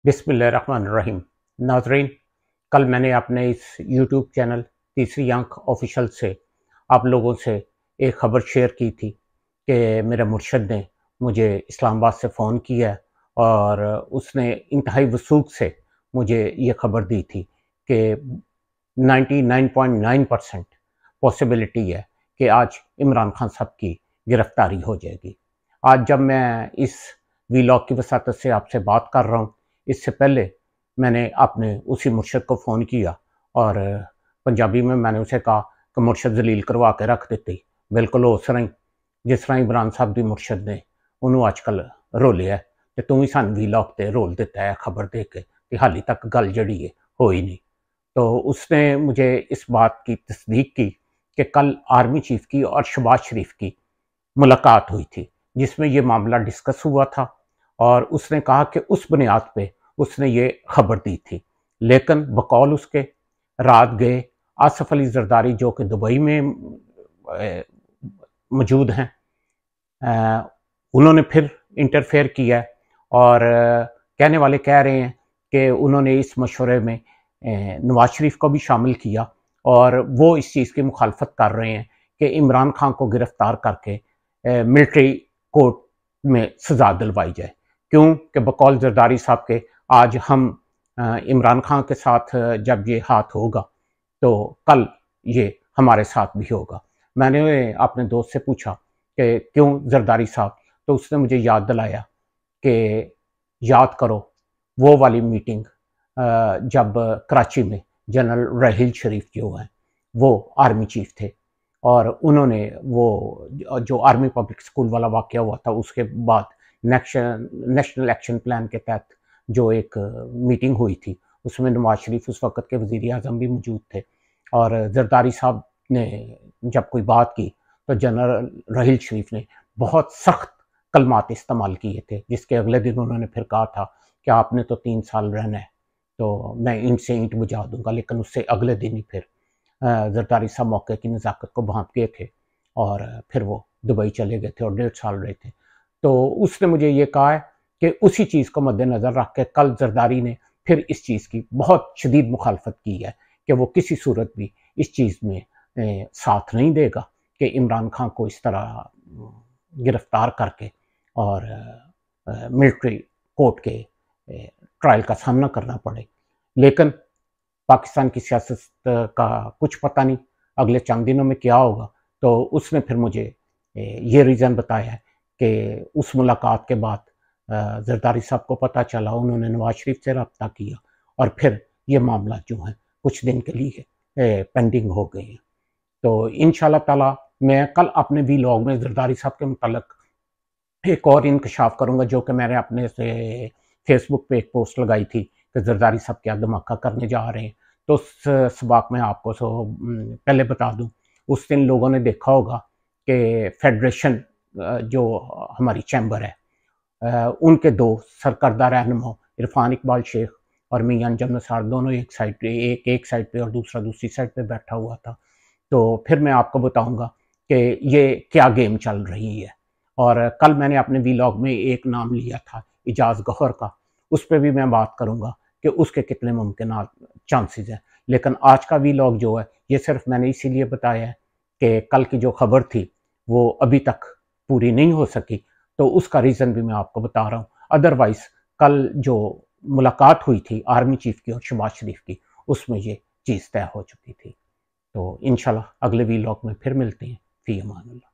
बिस्मिल्लाहिर्रहमानिर्रहीम। नाज़रीन, कल मैंने अपने इस यूट्यूब चैनल तीसरी आंख ऑफिशियल से आप लोगों से एक ख़बर शेयर की थी कि मेरे मुर्शद ने मुझे इस्लामाबाद से फ़ोन किया है और उसने इंतहाई वसूख से मुझे ये ख़बर दी थी कि 99.9% पॉसिबिलिटी है कि आज इमरान खान साहब की गिरफ़्तारी हो जाएगी। आज जब मैं इस वीलॉग की वसातत से आपसे बात कर रहा हूँ, इससे पहले मैंने अपने उसी मुर्शद को फ़ोन किया और पंजाबी में मैंने उसे कहा कि मुर्शद जलील करवा के रख देती, बिल्कुल उस तरह जिस तरह इमरान साहब भी मुर्शद ने उन्होंने आजकल रोलिया कि तू ही सान वीलॉग ते रोल देता है खबर दे के कि हाली तक गल जड़ी है हो ही नहीं। तो उसने मुझे इस बात की तस्दीक की कि कल आर्मी चीफ की और शहबाज शरीफ की मुलाकात हुई थी जिसमें ये मामला डिस्कस हुआ था और उसने कहा कि उस बुनियाद पे उसने ये खबर दी थी। लेकिन बकौल उसके रात गए आसफ अली जरदारी जो कि दुबई में मौजूद हैं, उन्होंने फिर इंटरफेयर किया और कहने वाले कह रहे हैं कि उन्होंने इस मशवरे में नवाज शरीफ को भी शामिल किया और वो इस चीज़ की मुखालफत कर रहे हैं कि इमरान खान को गिरफ्तार करके मिलिट्री कोर्ट में सजा दिलवाई जाए। क्यों कि बकौल जरदारी साहब के आज हम इमरान खान के साथ जब ये हाथ होगा तो कल ये हमारे साथ भी होगा। मैंने अपने दोस्त से पूछा कि क्यों जरदारी साहब, तो उसने मुझे याद दिलाया कि याद करो वो वाली मीटिंग जब कराची में जनरल राहील शरीफ जो हैं वो आर्मी चीफ थे और उन्होंने वो जो आर्मी पब्लिक स्कूल वाला वाक़या हुआ था उसके बाद नेशनल एक्शन प्लान के तहत जो एक मीटिंग हुई थी उसमें नवाज शरीफ उस वक़्त के वज़ीर आज़म भी मौजूद थे और जरदारी साहब ने जब कोई बात की तो जनरल राहील शरीफ ने बहुत सख्त कलमात इस्तेमाल किए थे, जिसके अगले दिन उन्होंने फिर कहा था कि आपने तो 3 साल रहना है तो मैं ईंट से ईंट बुझा दूंगा। लेकिन उससे अगले दिन ही फिर जरदारी साहब मौके की नज़ाकत को भांप गए थे और फिर वो दुबई चले गए थे और 1.5 साल रहे थे। तो उसने मुझे ये कहा है कि उसी चीज़ को मद्देनज़र रख के कल जरदारी ने फिर इस चीज़ की बहुत शदीद मुखालफत की है कि वो किसी सूरत भी इस चीज़ में साथ नहीं देगा कि इमरान खान को इस तरह गिरफ्तार करके और मिलिट्री कोर्ट के ट्रायल का सामना करना पड़े। लेकिन पाकिस्तान की सियासत का कुछ पता नहीं अगले चंद दिनों में क्या होगा। तो उसने फिर मुझे ये रीज़न बताया है कि उस मुलाकात के बाद जरदारी साहब को पता चला, उन्होंने नवाज शरीफ से रब्ता किया और फिर ये मामला जो है कुछ दिन के लिए पेंडिंग हो गए हैं। तो इंशाल्लाह ताला मैं कल अपने वीलॉग में जरदारी साहब के मुताल्लिक एक और इंकशाफ करूँगा जो कि मैंने अपने से फेसबुक पे एक पोस्ट लगाई थी कि जरदारी साहब क्या धमाका करने जा रहे हैं। तो उस सबक में आपको पहले बता दूं, उस दिन लोगों ने देखा होगा कि फेडरेशन जो हमारी चैम्बर है उनके 2 सरकर्दा रहनुमा इरफान इकबाल शेख और मियां अंजम निसार दोनों एक साइड पे, एक साइड पे और दूसरा दूसरी साइड पे बैठा हुआ था। तो फिर मैं आपको बताऊंगा कि ये क्या गेम चल रही है। और कल मैंने अपने वीलॉग में एक नाम लिया था इजाज़ गौहर का, उस पर भी मैं बात करूंगा कि उसके कितने मुमकिन चांसेस हैं। लेकिन आज का वीलॉग जो है ये सिर्फ मैंने इसीलिए बताया है कि कल की जो खबर थी वो अभी तक पूरी नहीं हो सकी, तो उसका रीज़न भी मैं आपको बता रहा हूँ। अदरवाइज़ कल जो मुलाकात हुई थी आर्मी चीफ की और शहबाज शरीफ की, उसमें ये चीज़ तय हो चुकी थी। तो इंशाल्लाह अगले वीलॉग में फिर मिलते हैं। फ़ी अमान अल्लाह।